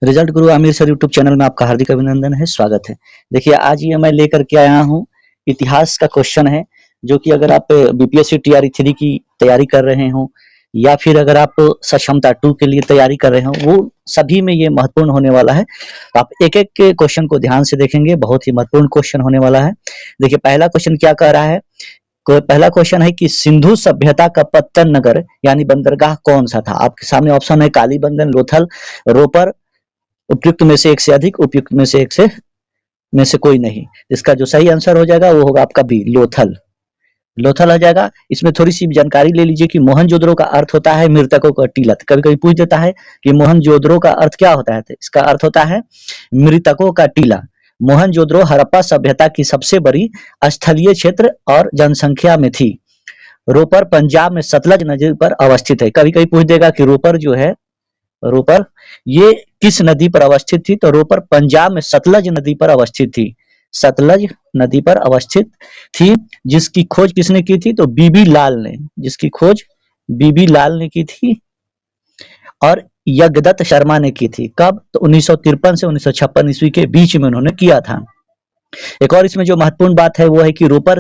Result गुरु Aamir sir YouTube channel में आपका हार्दिक अभिनंदन है, स्वागत है। देखिए आज ये मैं लेकर के आया हूँ इतिहास का क्वेश्चन है, जो कि अगर आप बीपीएससी टीआरई 3 की तैयारी कर रहे हो या फिर अगर आप सक्षमता 2 के लिए तैयारी कर रहे हो, वो सभी में ये महत्वपूर्ण होने वाला है। तो आप एक-एक के क्वेश्चन को ध्यान से देखेंगे, बहुत ही महत्वपूर्ण क्वेश्चन होने वाला है। देखिए पहला क्वेश्चन क्या कह रहा है, पहला क्वेश्चन है कि सिंधु सभ्यता का पत्तन नगर यानी बंदरगाह कौन सा था। आपके सामने ऑप्शन है कालीबंगन, लोथल, रोपर, उपयुक्त में से एक से अधिक, उपयुक्त में से एक से कोई नहीं। इसका जो सही आंसर हो जाएगा वो होगा आपका बी, लोथल। लोथल आ जाएगा। इसमें थोड़ी सी जानकारी ले लीजिए कि मोहनजोदड़ो का अर्थ होता है मृतकों का टीला। कभी कभी पूछ देता है कि मोहनजोदड़ो का अर्थ क्या होता है, तो इसका अर्थ होता है मृतकों का टीला। मोहनजोदड़ो हड़प्पा सभ्यता की सबसे बड़ी स्थलीय क्षेत्र और जनसंख्या में थी। रोपर पंजाब में सतलज नदी पर अवस्थित है। कभी कभी पूछ देगा कि रोपर जो है, रोपर ये किस नदी पर अवस्थित थी, तो रोपर पंजाब में सतलज नदी पर अवस्थित थी। सतलज नदी पर अवस्थित थी, जिसकी खोज किसने की थी, तो बीबी लाल ने, जिसकी खोज बीबी लाल ने की थी और यज्ञदत्त शर्मा ने की थी। कब, तो 1953 से 1956 ईस्वी के बीच में उन्होंने किया था। एक और इसमें जो महत्वपूर्ण बात है वो है कि रोपर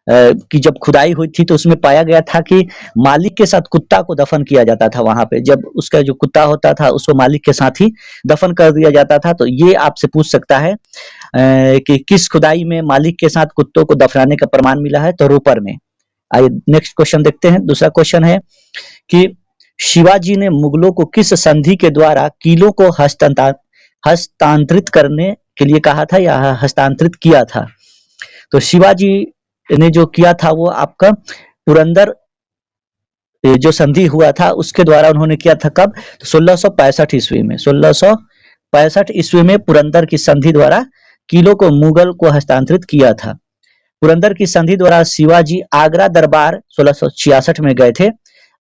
की जब खुदाई हुई थी तो उसमें पाया गया था कि मालिक के साथ कुत्ता को दफन किया जाता था। वहां पे जब उसका जो कुत्ता होता था उसको मालिक के साथ ही दफन कर दिया जाता था। तो ये आपसे पूछ सकता है कि किस खुदाई में मालिक के साथ कुत्तों को दफनाने का प्रमाण मिला है, तो रोपर में। आइए नेक्स्ट क्वेश्चन देखते हैं। दूसरा क्वेश्चन है कि शिवाजी ने मुगलों को किस संधि के द्वारा किलों को हस्तांतरित करने के लिए कहा था या हस्तांतरित किया था। तो शिवाजी ने जो किया था वो आपका पुरंदर जो संधि हुआ था उसके द्वारा उन्होंने किया था। कब, तो 1665 ईस्वी में। 1665 ईस्वी में पुरंदर की संधि द्वारा किलों को मुगल को हस्तांतरित किया था। पुरंदर की संधि द्वारा शिवाजी आगरा दरबार 1666 में गए थे।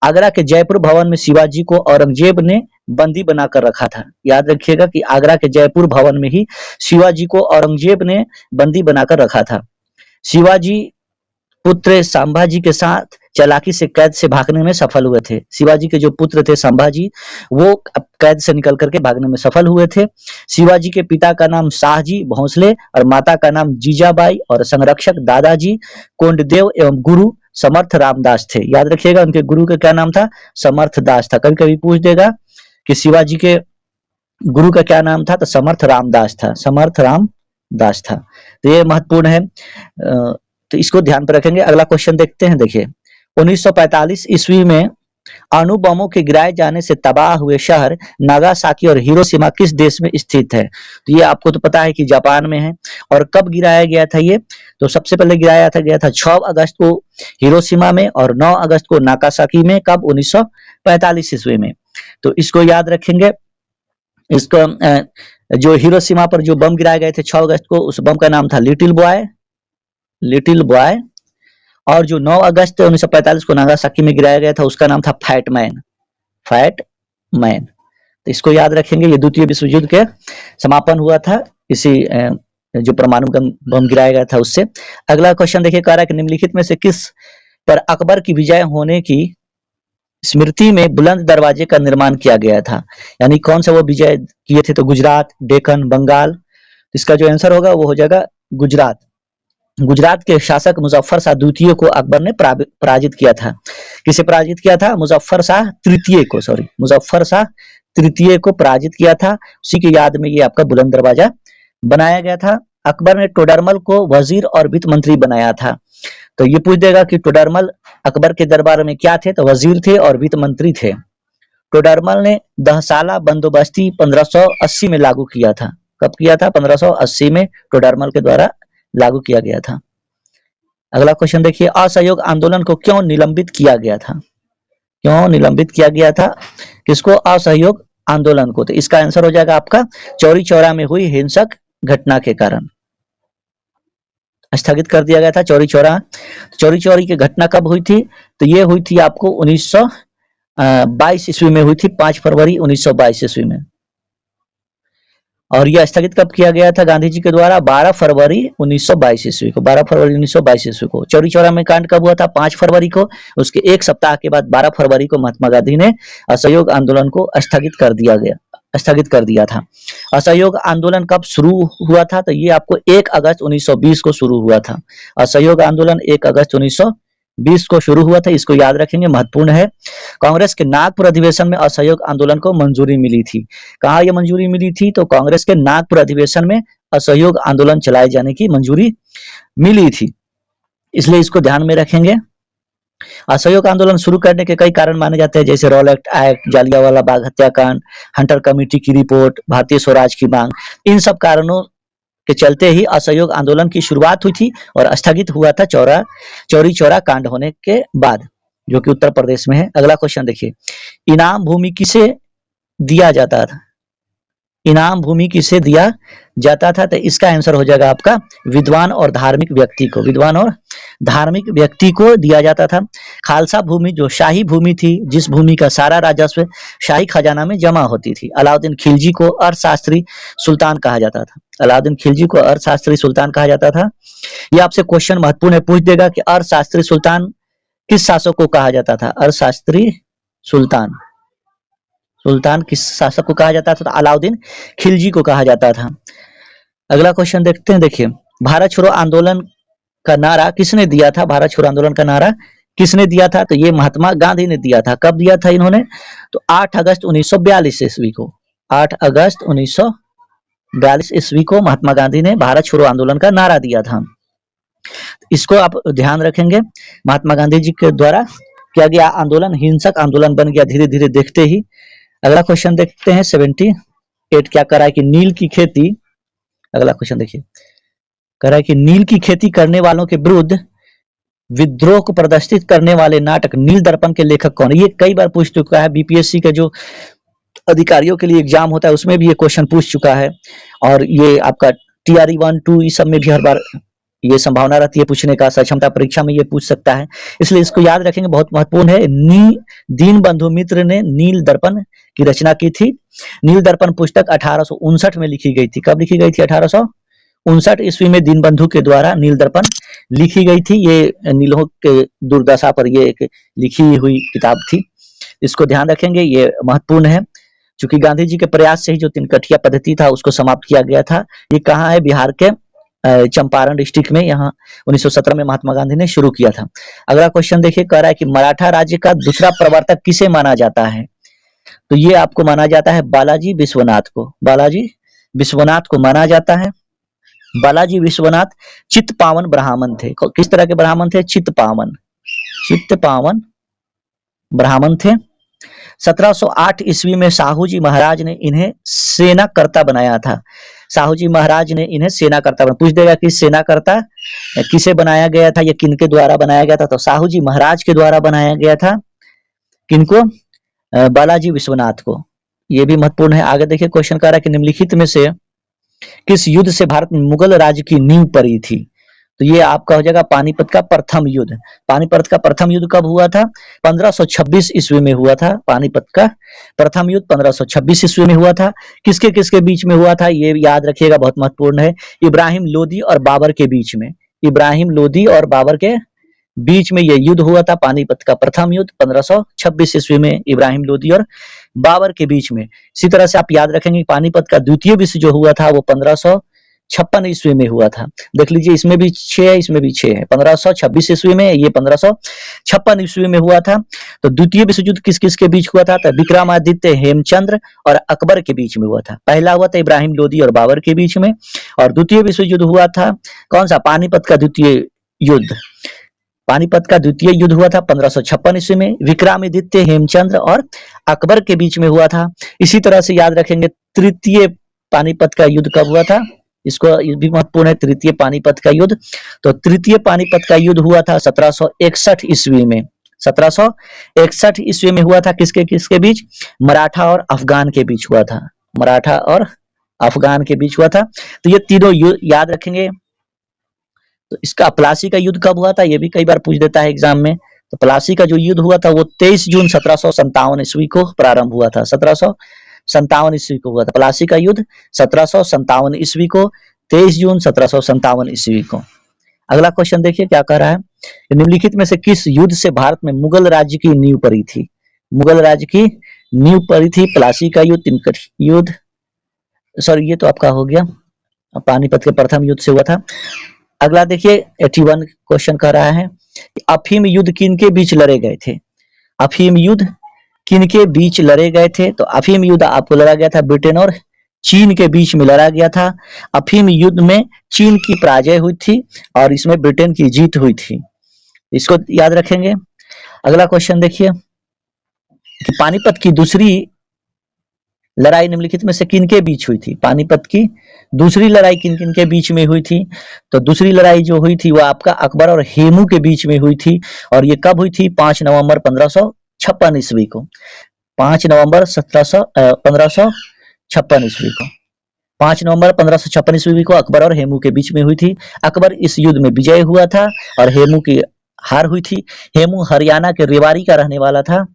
आगरा के जयपुर भवन में शिवाजी को औरंगजेब ने बंदी बनाकर रखा था। याद रखिएगा कि आगरा के जयपुर भवन में ही शिवाजी को औरंगजेब ने बंदी बनाकर रखा था। शिवाजी पुत्र संभाजी के साथ चालाकी से कैद से भागने में सफल हुए थे। शिवाजी के जो पुत्र थे संभाजी, वो कैद से निकल करके भागने में सफल हुए थे। शिवाजी के पिता का नाम शाहजी भोंसले और माता का नाम जीजाबाई और संरक्षक दादाजी कोंडदेव एवं गुरु समर्थ रामदास थे। याद रखिएगा उनके गुरु का क्या नाम था, समर्थ दास था। कभी कभी पूछ देगा कि शिवाजी के गुरु का क्या नाम था, तो समर्थ रामदास था, समर्थ रामदास था। तो ये महत्वपूर्ण है, तो इसको ध्यान पर रखेंगे। अगला क्वेश्चन देखते हैं। देखिए 1945 ईस्वी में अणु बमों के गिराए जाने से तबाह हुए शहर नागासाकी और हिरोशिमा किस देश में स्थित है। तो ये आपको तो पता है कि जापान में है। और कब गिराया गया था ये, तो सबसे पहले गिराया गया था 6 अगस्त को हिरोशिमा में और 9 अगस्त को नागासाकी में। कब, 1945 ईस्वी में। तो इसको याद रखेंगे। इसको जो हिरोशिमा पर जो बम गिराए गए थे 6 अगस्त को, उस बम का नाम था लिटिल बॉय। और जो 9 अगस्त 1945 को नागासाकी में गिराया गया था उसका नाम था फैट मैन। तो इसको याद रखेंगे। ये द्वितीय विश्व युद्ध के समापन हुआ था इसी जो परमाणु बम गिराया गया था उससे। अगला क्वेश्चन देखिए, कह रहा है कि निम्नलिखित में से किस पर अकबर की विजय होने की स्मृति में बुलंद दरवाजे का निर्माण किया गया था। यानी कौन सा वो विजय किए थे, तो गुजरात, डेक्कन, बंगाल। इसका जो आंसर होगा वो हो जाएगा गुजरात। गुजरात के शासक मुजफ्फर शाह द्वितीय को अकबर ने पराजित किया था। किसे पराजित किया था, मुजफ्फर शाह तृतीय को पराजित किया था। उसी की याद में ये आपका बुलंद दरवाजा बनाया गया था। अकबर ने टोडरमल को वजीर और वित्त मंत्री बनाया था। तो ये पूछ देगा कि टोडरमल अकबर के दरबार में क्या थे, तो वजीर थे और वित्त मंत्री थे। टोडरमल ने दहसाला बंदोबस्ती 1580 में लागू किया था। कब किया था, 1580 में टोडरमल के द्वारा लागू किया गया था। अगला क्वेश्चन देखिए, असहयोग आंदोलन को क्यों निलंबित किया गया था। किसको, असहयोग आंदोलन को। तो इसका आंसर हो जाएगा आपका चौरी चौरा में हुई हिंसक घटना के कारण स्थगित कर दिया गया था। चौरी चौरी की घटना कब हुई थी, तो ये हुई थी आपको 1922 ईस्वी में हुई थी, 5 फरवरी 1922 ईस्वी में। और यह स्थगित कब किया गया था गांधी जी के द्वारा, 12 फरवरी 1922 ईस्वी को। चौरी चौरा में कांड कब हुआ था, 5 फरवरी को। उसके एक सप्ताह के बाद 12 फरवरी को महात्मा गांधी ने असहयोग आंदोलन को स्थगित कर दिया गया। स्थगित कर दिया था। असहयोग आंदोलन कब शुरू हुआ था? तो ये आपको 1 अगस्त 1920 को शुरू हुआ था। असहयोग आंदोलन 1 अगस्त 1920 को शुरू हुआ था, इसको याद रखेंगे, महत्वपूर्ण है। कांग्रेस के नागपुर अधिवेशन में असहयोग आंदोलन को मंजूरी मिली थी। कहाँ ये मंजूरी मिली थी? तो कांग्रेस के नागपुर अधिवेशन में असहयोग आंदोलन चलाए जाने की मंजूरी मिली थी, इसलिए इसको ध्यान में रखेंगे। असहयोग आंदोलन शुरू करने के कई कारण माने जाते हैं, जैसे रॉलेट एक्ट, जालियांवाला बाग हत्याकांड, हंटर कमेटी की रिपोर्ट, भारतीय स्वराज की मांग। इन सब कारणों के चलते ही असहयोग आंदोलन की शुरुआत हुई थी और स्थगित हुआ था चौरी चौरा कांड होने के बाद, जो कि उत्तर प्रदेश में है। अगला क्वेश्चन देखिए, इनाम भूमि किसे दिया जाता था? इनाम भूमि किसे दिया जाता था? तो इसका आंसर हो जाएगा आपका विद्वान और धार्मिक व्यक्ति को। विद्वान और धार्मिक व्यक्ति को दिया जाता था। खालसा भूमि जो शाही भूमि थी, जिस भूमि का सारा राजस्व शाही खजाना में जमा होती थी। अलाउद्दीन खिलजी को अर्थशास्त्री सुल्तान कहा जाता था। अलाउद्दीन खिलजी को अर्थशास्त्री सुल्तान कहा जाता था। ये आपसे क्वेश्चन महत्वपूर्ण है, पूछ देगा कि अर्थशास्त्री सुल्तान किस शासक को कहा जाता था? अर्थशास्त्री सुल्तान सुल्तान किस शासक को कहा जाता था? तो अलाउद्दीन खिलजी को कहा जाता था। अगला क्वेश्चन देखते हैं। देखिए, भारत छोड़ो आंदोलन का नारा किसने दिया था? भारत छोड़ो आंदोलन का नारा किसने दिया था? तो ये महात्मा गांधी ने दिया था। कब दिया था इन्होंने? तो 8 अगस्त 1942 ईस्वी को। 8 अगस्त 1942 ईस्वी को महात्मा गांधी ने भारत छोड़ो आंदोलन का नारा दिया था। इसको आप ध्यान रखेंगे। महात्मा गांधी जी के द्वारा किया गया आंदोलन हिंसक आंदोलन बन गया धीरे धीरे देखते ही। अगला क्वेश्चन देखते हैं 78 क्या कर रहा है कि नील की खेती। अगला क्वेश्चन देखिए, कह रहा है कि नील की खेती करने वालों के विरुद्ध विद्रोह को प्रदर्शित करने वाले नाटक नील दर्पण के लेखक कौन है? ये कई बार पूछ चुका है, बीपीएससी का जो अधिकारियों के लिए एग्जाम होता है उसमें भी ये क्वेश्चन पूछ चुका है, और ये आपका टीआरई 1, 2 इस सब में भी हर बार ये संभावना रहती है पूछने का। सक्षमता परीक्षा में ये पूछ सकता है, इसलिए इसको याद रखेंगे, बहुत महत्वपूर्ण है। दीन बंधु मित्र ने नील दर्पण की रचना की थी। नील दर्पण पुस्तक 1859 में लिखी गई थी। कब लिखी गई थी? 1859 ईस्वी में दीन बंधु के द्वारा नील दर्पण लिखी गई थी। ये नीलों के दुर्दशा पर ये एक लिखी हुई किताब थी, इसको ध्यान रखेंगे, ये महत्वपूर्ण है। चूंकि गांधी जी के प्रयास से ही जो तिनकठिया पद्धति था उसको समाप्त किया गया था। ये कहाँ है? बिहार के चंपारण डिस्ट्रिक्ट में, यहाँ 1917 में महात्मा गांधी ने शुरू किया था। अगला क्वेश्चन देखिए, कह रहा है कि मराठा राज्य का दूसरा प्रवर्तक किसे माना जाता है? तो ये आपको माना जाता है बालाजी विश्वनाथ को। बालाजी विश्वनाथ को माना जाता है। बालाजी विश्वनाथ चित्तपावन ब्राह्मण थे। किस तरह के ब्राह्मण थे? चित्तपावन ब्राह्मण थे। 1708 ईस्वी में साहू जी महाराज ने इन्हें सेनाकर्ता बनाया था। साहू जी महाराज ने इन्हें सेनाकर्ता बनाया। पूछ देगा कि सेनाकर्ता किसे बनाया गया था या किनके द्वारा बनाया गया था? तो साहू जी महाराज के द्वारा बनाया गया था। किनको? बालाजी विश्वनाथ को। ये भी महत्वपूर्ण है। आगे देखिए, क्वेश्चन कर रहा है कि निम्नलिखित में से किस युद्ध से भारत में मुगल राज्य की नींव पड़ी थी? तो ये आपका हो जाएगा पानीपत का प्रथम युद्ध। पानीपत का प्रथम युद्ध कब हुआ था? 1526 ईस्वी में हुआ था। पानीपत का प्रथम युद्ध 1526 ईस्वी में हुआ था। किसके किसके बीच में हुआ था? ये याद रखिएगा, बहुत महत्वपूर्ण है। इब्राहिम लोदी और बाबर के बीच में। इब्राहिम लोदी और बाबर के बीच में ये युद्ध हुआ था। पानीपत का प्रथम युद्ध 1526 ईस्वी में इब्राहिम लोदी और बाबर के बीच में। इसी तरह से आप याद रखेंगे पानीपत का द्वितीय विश्व जो हुआ था वो 1556 ईस्वी में हुआ था। देख लीजिए, इसमें भी 6 है, इसमें भी 6 है। 1526 ईस्वी में, ये 1556 ईस्वी में हुआ था। तो द्वितीय विश्व युद्ध किस किस के बीच हुआ था? तो विक्रमादित्य हेमचंद्र और अकबर के बीच में हुआ था। पहला हुआ था इब्राहिम लोदी और बाबर के बीच में, और द्वितीय विश्व युद्ध हुआ था कौन सा? पानीपत का द्वितीय युद्ध। पानीपत का द्वितीय युद्ध हुआ था 1556 ईस्वी में, विक्रमादित्य हेमचंद्र और अकबर के बीच में हुआ था। इसी तरह से याद रखेंगे तृतीय पानीपत का युद्ध कब हुआ था? इसको भी महत्वपूर्ण है, तृतीय पानीपत का युद्ध। तो तृतीय पानीपत का युद्ध हुआ था 1761 ईस्वी में। 1761 ईस्वी में हुआ था। किसके किसके बीच? मराठा और अफगान के बीच हुआ था। मराठा और अफगान के बीच हुआ था। तो ये तीनों याद रखेंगे। तो इसका प्लासी का युद्ध कब हुआ था? ये भी कई बार पूछ देता है एग्जाम में। तो प्लासी का जो युद्ध हुआ था वो 23 जून 1757 ईस्वी को प्रारंभ हुआ था। 1757 ईस्वी को हुआ था प्लासी का युद्ध। 1757 ईस्वी को, 23 जून 1757 ईस्वी को। अगला क्वेश्चन देखिए क्या कह रहा है, निम्नलिखित में से किस युद्ध से भारत में मुगल राज्य की नींव पड़ी थी? मुगल राज्य की नींव पड़ी थी प्लासी का युद्ध, तिनकट युद्ध, सॉरी ये तो आपका हो गया, पानीपत के प्रथम युद्ध से हुआ था। अगला देखिए 81 क्वेश्चन कर रहा है, अफीम युद्ध किन के बीच लड़े गए थे? अफीम युद्ध किन के बीच लड़े गए थे? तो अफीम युद्ध आपको लड़ा गया था ब्रिटेन और चीन के बीच में लड़ा गया था। अफीम युद्ध में चीन की पराजय हुई थी और इसमें ब्रिटेन की जीत हुई थी, इसको याद रखेंगे। अगला क्वेश्चन देखिए कि पानीपत की दूसरी लड़ाई निम्नलिखित में से किन के बीच हुई थी? पानीपत की दूसरी लड़ाई किन किन के बीच में हुई थी? तो दूसरी लड़ाई जो हुई थी वो आपका अकबर और हेमू के बीच में हुई थी, और ये कब हुई थी? 5 नवंबर 1556 ईस्वी को। 5 नवंबर 1556 ईस्वी को, 5 नवंबर 1556 ईस्वी को अकबर और हेमू के बीच में हुई थी। अकबर इस युद्ध में विजय हुआ था और हेमू की हार हुई थी। हेमू हरियाणा के रेवाड़ी का रहने वाला था।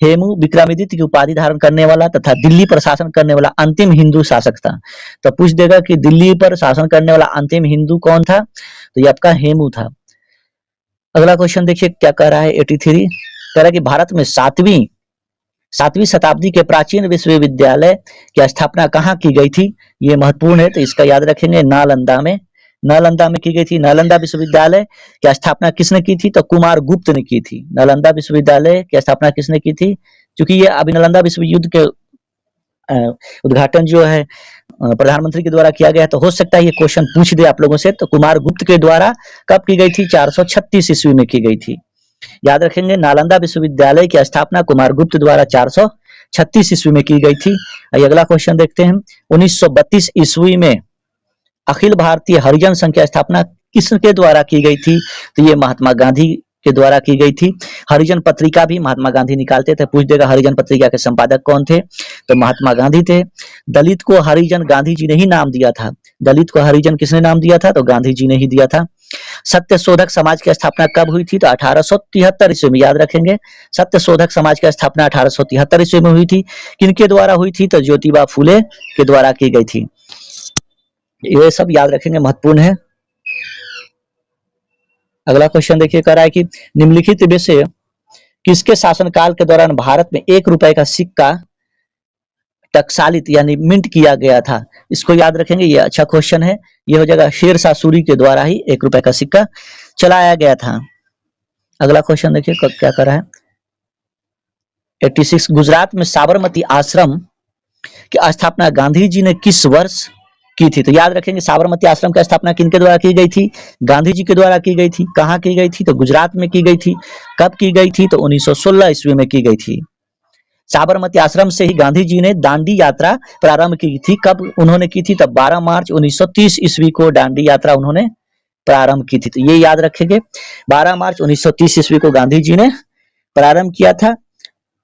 हेमू विक्रमादित्य की उपाधि धारण करने वाला तथा दिल्ली पर शासन करने वाला अंतिम हिंदू शासक था। तो पूछ देगा कि दिल्ली पर शासन करने वाला अंतिम हिंदू कौन था? तो ये आपका हेमू था। अगला क्वेश्चन देखिए क्या कह रहा है 83, कह रहा है कि भारत में सातवीं शताब्दी के प्राचीन विश्वविद्यालय की स्थापना कहाँ की गई थी? ये महत्वपूर्ण है, तो इसका याद रखेंगे, नालंदा में। नालंदा में की गई थी। नालंदा विश्वविद्यालय की स्थापना किसने की थी? तो कुमार गुप्त ने की थी। नालंदा विश्वविद्यालय की स्थापना किसने की थी? क्योंकि ये अभी नालंदा विश्व युद्ध के उद्घाटन जो है प्रधानमंत्री के द्वारा किया गया, तो हो सकता है ये क्वेश्चन पूछ दे आप लोगों से। तो कुमार गुप्त के द्वारा कब की गई थी? 436 ईस्वी में की गई थी। याद रखेंगे, नालंदा विश्वविद्यालय की स्थापना कुमार गुप्त द्वारा 436 ईस्वी में की गई थी। अगला क्वेश्चन देखते हैं, 1932 ईस्वी में अखिल भारतीय हरिजन संघ की स्थापना किसके द्वारा की गई थी? तो ये महात्मा गांधी के द्वारा की गई थी। हरिजन पत्रिका भी महात्मा गांधी निकालते थे। पूछ देगा हरिजन पत्रिका के संपादक कौन थे? तो महात्मा गांधी थे। दलित को हरिजन गांधी जी ने ही नाम दिया था। दलित को हरिजन किसने नाम दिया था? तो गांधी जी ने ही दिया था। सत्य शोधक समाज की स्थापना कब हुई थी? तो 1873 ईस्वी में। याद रखेंगे, सत्य शोधक समाज की स्थापना 1873 ईस्वी में हुई थी। किनके द्वारा हुई थी? तो ज्योतिबा फुले के द्वारा की गई थी। ये सब याद रखेंगे, महत्वपूर्ण है। अगला क्वेश्चन देखिए कह रहा है कि निम्नलिखित में से किसके शासनकाल के दौरान भारत में 1 रुपए का सिक्का टकसालित यानी मिंट किया गया था? इसको याद रखेंगे, ये अच्छा क्वेश्चन है। ये हो जाएगा शेरशाह सूरी के द्वारा ही 1 रुपए का सिक्का चलाया गया था। अगला क्वेश्चन देखिए क्या कर रहा है 86, गुजरात में साबरमती आश्रम की स्थापना गांधी जी ने किस वर्ष की थी? तो याद रखेंगे, साबरमती आश्रम की स्थापना किनके द्वारा की गई थी? गांधी जी के द्वारा की गई थी। कहाँ की गई थी? तो गुजरात में की गई थी। कब की गई थी? तो 1916 ईस्वी में की गई थी। साबरमती आश्रम से ही गांधी जी ने दांडी यात्रा प्रारंभ की थी। कब उन्होंने की थी? तब 12 मार्च 1930 ईस्वी को दांडी यात्रा उन्होंने प्रारंभ की थी। तो ये याद रखेंगे, 12 मार्च 1930 ईस्वी को गांधी जी ने प्रारंभ किया था।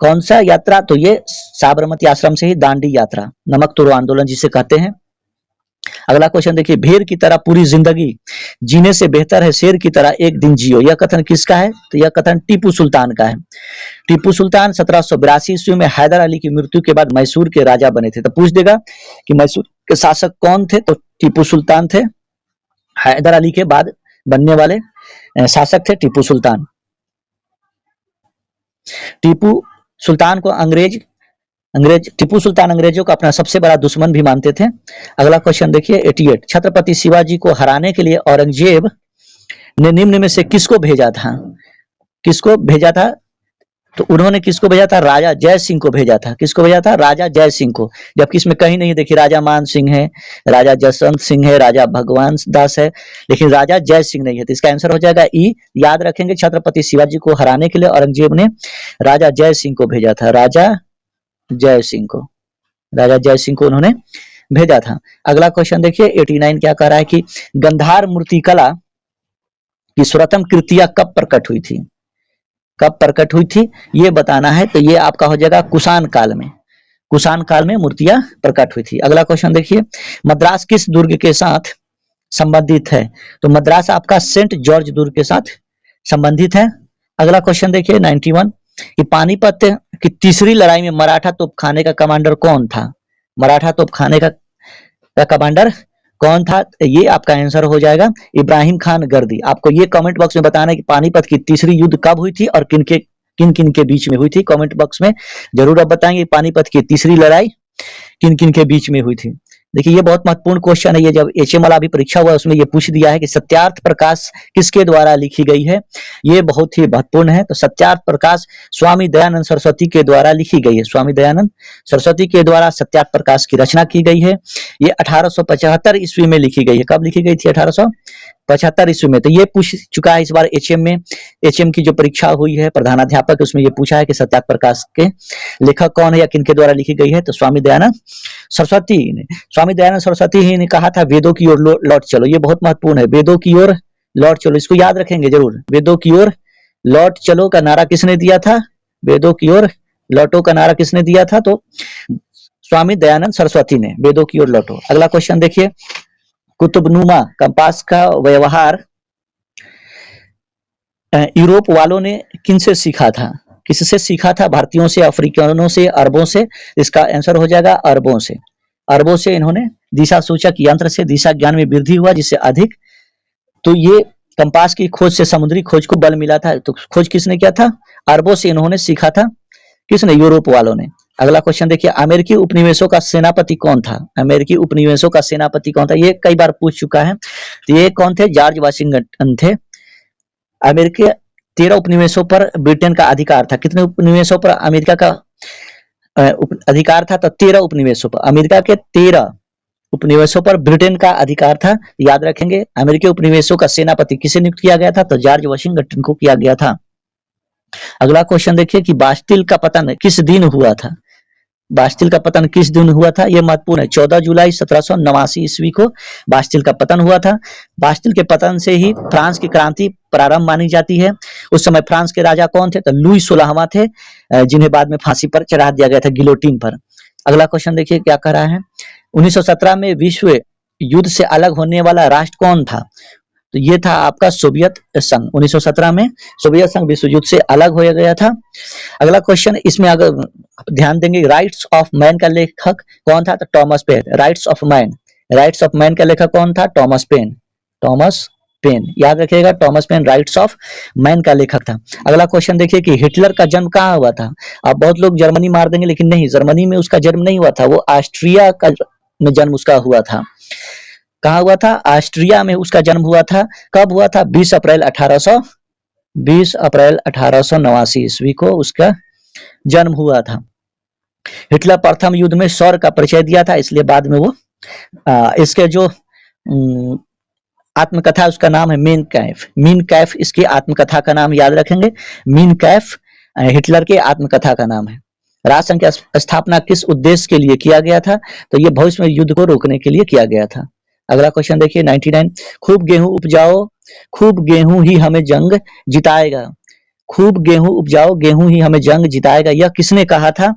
कौन सा यात्रा? तो ये साबरमती आश्रम से ही दांडी यात्रा, नमक तोड़ो आंदोलन जिसे कहते हैं। अगला क्वेश्चन देखिए, भेड़ की तरह पूरी जिंदगी जीने से बेहतर है शेर की तरह एक दिन जियो। यह कथन किसका है? तो यह कथन टीपू सुल्तान का है। टीपू सुल्तान 1782 ईस्वी में हैदर अली की मृत्यु के बाद मैसूर के राजा बने थे। तो पूछ देगा कि मैसूर के शासक कौन थे? तो टीपू सुल्तान थे। हैदर अली के बाद बनने वाले शासक थे टीपू सुल्तान। टीपू सुल्तान को अंग्रेज टीपू सुल्तान अंग्रेजों का अपना सबसे बड़ा दुश्मन भी मानते थे। अगला क्वेश्चन देखिए 88, छत्रपति शिवाजी को हराने के लिए औरंगजेब ने निम्न में से किसको भेजा था? किसको भेजा था? तो उन्होंने किसको भेजा था? राजा जय सिंह को भेजा था। किसको भेजा था? राजा जय सिंह को। जबकि इसमें कहीं नहीं, देखिए राजा मान सिंह है, राजा जसवंत सिंह है, राजा भगवान दास है, लेकिन राजा जय सिंह नहीं है। तो इसका आंसर हो जाएगा ई। याद रखेंगे, छत्रपति शिवाजी को हराने के लिए औरंगजेब ने राजा जय सिंह को भेजा था। राजा जय सिंह को उन्होंने भेजा था। अगला क्वेश्चन देखिए 89 क्या कह रहा है कि गंधार मूर्तिकला की सर्वप्रथम कृतियां कब प्रकट हुई थी? कब प्रकट हुई थी ये बताना है। तो ये आपका हो जाएगा कुषाण काल में। कुषाण काल में मूर्तियां प्रकट हुई थी। अगला क्वेश्चन देखिए, मद्रास किस दुर्ग के साथ संबंधित है? तो मद्रास आपका सेंट जॉर्ज दुर्ग के साथ संबंधित है। अगला क्वेश्चन देखिए 91, कि पानीपत की तीसरी लड़ाई में मराठा तोपखाने का कमांडर कौन था? मराठा तोपखाने का कमांडर कौन था? ये आपका आंसर हो जाएगा इब्राहिम खान गर्दी। आपको ये कमेंट बॉक्स में बताना है कि पानीपत की तीसरी युद्ध कब हुई थी और किनके किन किन के बीच में हुई थी? कमेंट बॉक्स में जरूर आप बताएंगे। पानीपत की तीसरी लड़ाई किन किन के बीच में हुई थी? देखिए ये बहुत महत्वपूर्ण क्वेश्चन है। ये जब एचएम वाला भी परीक्षा हुआ उसमें ये पूछ दिया है कि सत्यार्थ प्रकाश किसके द्वारा लिखी गई है? ये बहुत ही महत्वपूर्ण है। तो सत्यार्थ प्रकाश स्वामी दयानंद सरस्वती के द्वारा लिखी गई है। स्वामी दयानंद सरस्वती के द्वारा सत्यार्थ प्रकाश की रचना की गई है। ये 1875 ईस्वी में लिखी गई है। कब लिखी गई थी? 1875 ईस्वी में। तो ये पूछ चुका है इस बार एचएम में। एचएम की जो परीक्षा हुई है प्रधानाध्यापक, उसमें ये पूछा है कि सत्यार्थ प्रकाश के लेखक कौन है या किनके द्वारा लिखी गई है? तो स्वामी दयानंद सरस्वती ने। स्वामी दयानंद सरस्वती ही ने कहा था वेदों की ओर लौट चलो। ये बहुत महत्वपूर्ण है, वेदों की ओर लौट चलो, इसको याद रखेंगे जरूर। वेदों की ओर लौट चलो का नारा किसने दिया था? वेदों की ओर लौटो का नारा किसने दिया था? तो स्वामी दयानंद सरस्वती ने। वेदों की ओर लौटो। अगला क्वेश्चन देखिए, कुतुबनुमा कंपास का व्यवहार यूरोप वालों ने किनसे सीखा था? किससे सीखा था? भारतीयों से, अफ्रीकनों से, अरबों से? इसका आंसर हो जाएगा अरबों से। अरबों से इन्होंने दिशा सूचक यंत्र से दिशा ज्ञान में वृद्धि हुआ, जिससे अधिक। तो ये कंपास की खोज से समुद्री खोज को बल मिला था। तो खोज किसने किया था? अरबों से इन्होंने सीखा था। किसने? यूरोप वालों ने। अगला क्वेश्चन देखिए, अमेरिकी उपनिवेशों का सेनापति कौन था? अमेरिकी उपनिवेशों का सेनापति कौन था? ये कई बार पूछ चुका है। तो ये कौन थे? जॉर्ज वाशिंगटन थे। अमेरिकी 13 उपनिवेशों पर ब्रिटेन का अधिकार था। कितने उपनिवेशों पर अमेरिका का अधिकार था? तो 13 उपनिवेशों पर। अमेरिका के 13 उपनिवेशों पर ब्रिटेन का अधिकार था। याद रखेंगे। अमेरिकी उपनिवेशों का सेनापति किसे नियुक्त किया गया था? तो जॉर्ज वाशिंगटन को किया गया था। अगला क्वेश्चन देखिए कि बास्टिल का पतन किस दिन हुआ था? बास्टिल का पतन किस दिन हुआ था? यह महत्वपूर्ण है। 14 जुलाई 1789 ईस्वी को बास्टिल का पतन हुआ था। बास्टिल के पतन से ही फ्रांस की क्रांति प्रारंभ मानी जाती है। उस समय फ्रांस के राजा कौन थे? तो लुई 16वां थे, जिन्हें बाद में फांसी पर चढ़ा दिया गया था, गिलोटिन पर। अगला क्वेश्चन देखिए क्या कह रहा है, 1917 में विश्व युद्ध से अलग होने वाला राष्ट्र कौन था? तो ये था आपका सोवियत संघ। 1917 में सोवियत संघ विश्व युद्ध से अलग हो गया था। अगला क्वेश्चन, इसमें अगर ध्यान देंगे, राइट्स ऑफ मैन का लेखक कौन था? तो Thomas Paine. Rights of man, rights of man का लेखक कौन था? Thomas pen. टॉमस पेन, याद रखिएगा, Thomas Paine rights of man का लेखक था। अगला क्वेश्चन देखिए कि हिटलर का जन्म कहाँ हुआ था? अब बहुत लोग जर्मनी मार देंगे, लेकिन नहीं, जर्मनी में उसका जन्म नहीं हुआ था, वो ऑस्ट्रिया का में जन्म उसका हुआ था। कहाँ हुआ था? ऑस्ट्रिया में उसका जन्म हुआ था। कब हुआ था? 20 अप्रैल 1889 ईस्वी को उसका जन्म हुआ था। हिटलर प्रथम युद्ध में शौर्य का परिचय दिया था, इसलिए बाद में वो इसके जो आत्मकथा, उसका नाम है मीन कैफ। मीन कैफ इसकी आत्मकथा का नाम, याद रखेंगे। मीन कैफ हिटलर के आत्मकथा का नाम है। राष्ट्रसंघ की स्थापना किस उद्देश्य के लिए किया गया था? तो ये भविष्य में युद्ध को रोकने के लिए किया गया था। अगला क्वेश्चन देखिए 99, खूब गेहूं उपजाओ, खूब गेहूं ही हमें जंग जिताएगा। खूब गेहूं उपजाओ, गेहूं ही हमें जंग जिताएगा, यह किसने कहा था?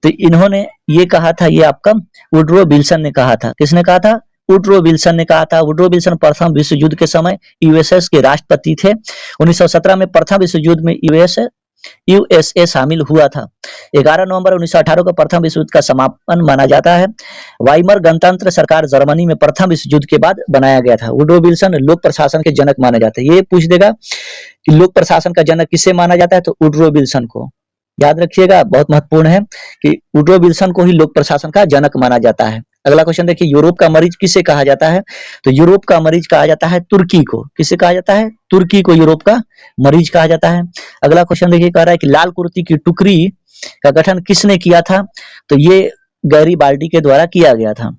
तो इन्होंने ये कहा था, ये आपका वुडरो विल्सन ने कहा था। किसने कहा था? वुडरो विल्सन ने कहा था। वुडरो विल्सन प्रथम विश्व युद्ध के समय यूएसएस के राष्ट्रपति थे। 1917 में प्रथम विश्व युद्ध में यूएसए शामिल हुआ था। 11 नवंबर 1918 को प्रथम विश्व युद्ध का समापन माना जाता है। वाइमर गणतंत्र सरकार जर्मनी में प्रथम विश्व युद्ध के बाद बनाया गया था। वुडरो विल्सन लोक प्रशासन के जनक माने जाते हैं। ये पूछ देगा कि लोक प्रशासन का जनक किसे माना जाता है? तो वुडरो विल्सन को। याद रखिएगा, बहुत महत्वपूर्ण है कि वुडरो विल्सन को ही लोक प्रशासन का जनक माना जाता है। अगला क्वेश्चन देखिए, यूरोप का मरीज किसे कहा जाता है? तो यूरोप का मरीज कहा जाता है तुर्की को। किसे कहा जाता है? तुर्की को यूरोप का मरीज कहा जाता है। अगला क्वेश्चन देखिए, कह रहा है कि लाल कुर्ती की टुकड़ी का गठन किसने किया था? तो ये गैरीबाल्डी के द्वारा किया गया था।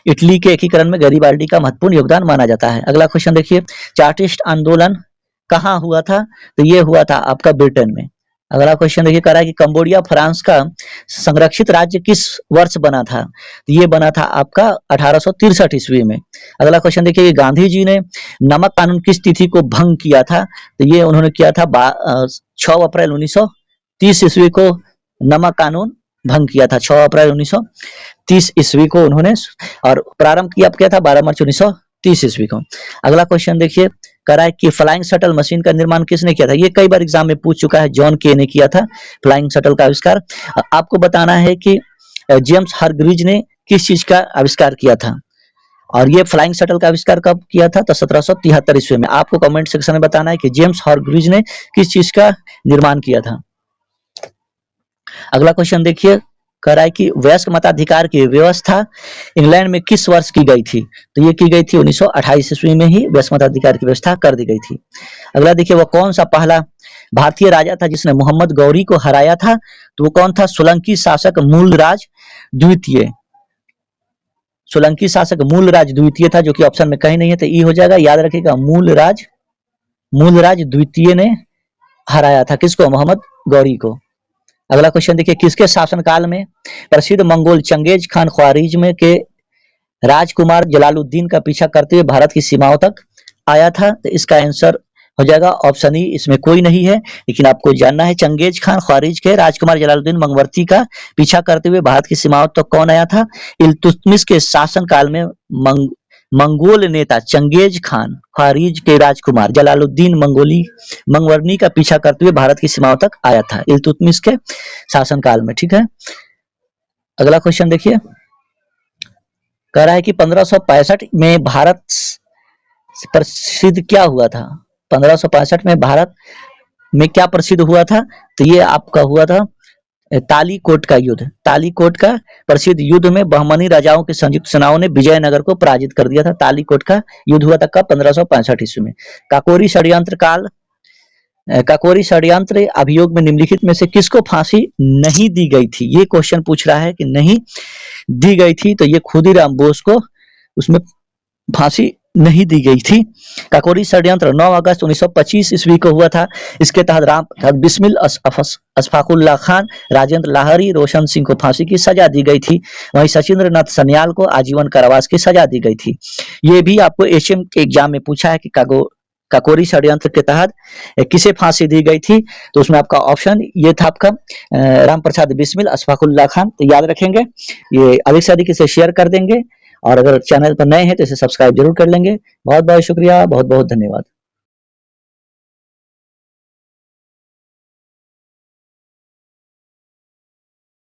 इटली के एकीकरण में गैरीबाल्डी का महत्वपूर्ण योगदान माना जाता है। अगला क्वेश्चन देखिए, चार्टिस्ट आंदोलन कहाँ हुआ था? तो ये हुआ था आपका ब्रिटेन में। अगला क्वेश्चन देखिए, कह रहा है कि कंबोडिया फ्रांस का संरक्षित राज्य किस वर्ष बना था? तो ये बना था आपका 1863 ईस्वी में। अगला क्वेश्चन देखिए, गांधी जी ने नमक कानून किस तिथि को भंग किया था? तो ये उन्होंने किया था 6 अप्रैल 1930 ईस्वी को नमक कानून भंग किया था। 6 अप्रैल 1930 ईस्वी को उन्होंने, और प्रारंभ किया था 12 मार्च 1930 ईस्वी को। अगला क्वेश्चन देखिए, कह रहा है कि फ्लाइंग शटल मशीन का निर्माण किसने किया था? ये कई बार एग्जाम में पूछ चुका है, जॉन के ने किया था फ्लाइंग शटल का आविष्कार। आपको बताना है कि जेम्स हरग्रीज ने किस चीज का आविष्कार किया था? और ये फ्लाइंग शटल का आविष्कार कब किया था? तो 1773 ईस्वी में। आपको कमेंट सेक्शन में बताना है कि जेम्स हारग्रीव्स ने किस चीज का निर्माण किया था। अगला क्वेश्चन देखिए, कह रहा है कि वयस्क मताधिकार की व्यवस्था इंग्लैंड में किस वर्ष की गई थी? तो ये की गई थी 1928 ईस्वी में ही वयस्क मताधिकार की व्यवस्था कर दी गई थी। अगला देखिए, वो कौन सा पहला भारतीय राजा था जिसने मोहम्मद गौरी को हराया था? तो वो कौन था? सोलंकी शासक मूलराज द्वितीय। सोलंकी शासक मूलराज द्वितीय था, जो कि ऑप्शन में कहीं नहीं है, तो ई हो जाएगा। याद रखिएगा, मूलराज द्वितीय ने हराया था किसको? मोहम्मद गौरी को। अगला क्वेश्चन देखिए, किसके शासनकाल में प्रसिद्ध मंगोल चंगेज खान ख्वारिज्म के राजकुमार जलालुद्दीन का पीछा करते हुए भारत की सीमाओं तक आया था? तो इसका आंसर हो जाएगा ऑप्शन ई, इसमें कोई नहीं है, लेकिन आपको जानना है चंगेज खान ख्वारिज के राजकुमार जलालुद्दीन मंगवर्ती का पीछा करते हुए भारत की सीमाओं तक कौन आया था? इल्तुतमिश के शासनकाल में मंगोल नेता चंगेज खान ख्वारिज के राजकुमार जलालुद्दीन मंगवर्नी का पीछा करते हुए भारत की सीमाओं तक आया था इल्तुतमिश के शासनकाल में। ठीक है, अगला क्वेश्चन देखिए, कह रहा है कि 1565 में भारत प्रसिद्ध क्या हुआ था? 1565 में भारत में क्या प्रसिद्ध हुआ था? तो ये आपका हुआ था तालीकोट का युद्ध। तालीकोट का प्रसिद्ध युद्ध में बहमनी राजाओं की संयुक्त सेनाओं ने विजयनगर को पराजित कर दिया था। तालीकोट का युद्ध हुआ था कब? 1565 ईस्वी में। काकोरी षड्यंत्र अभियोग में निम्नलिखित में से किसको फांसी नहीं दी गई थी? ये क्वेश्चन पूछ रहा है कि नहीं दी गई थी, तो ये खुदीराम बोस को उसमें फांसी नहीं दी गई थी। काकोरी षड्यंत्र 9 अगस्त 1925 ईस्वी को हुआ था। इसके तहत राम बिस्मिल अशफाकुल्ला खान, राजेंद्र लाहरी, रोशन सिंह को फांसी की सजा दी गई थी। वहीं सचिंद्र नाथ सन्याल को आजीवन कारावास की सजा दी गई थी। ये भी आपको एशियन के एग्जाम में पूछा है कि काकोरी षड्यंत्र के तहत किसे फांसी दी गई थी? तो उसमें आपका ऑप्शन ये था आपका राम प्रसाद बिस्मिल अशफाकुल्ला खान। तो याद रखेंगे, ये अधिक से अधिक इसे शेयर कर देंगे, और अगर चैनल पर नए हैं तो इसे सब्सक्राइब जरूर कर लेंगे। बहुत बहुत शुक्रिया, बहुत बहुत धन्यवाद।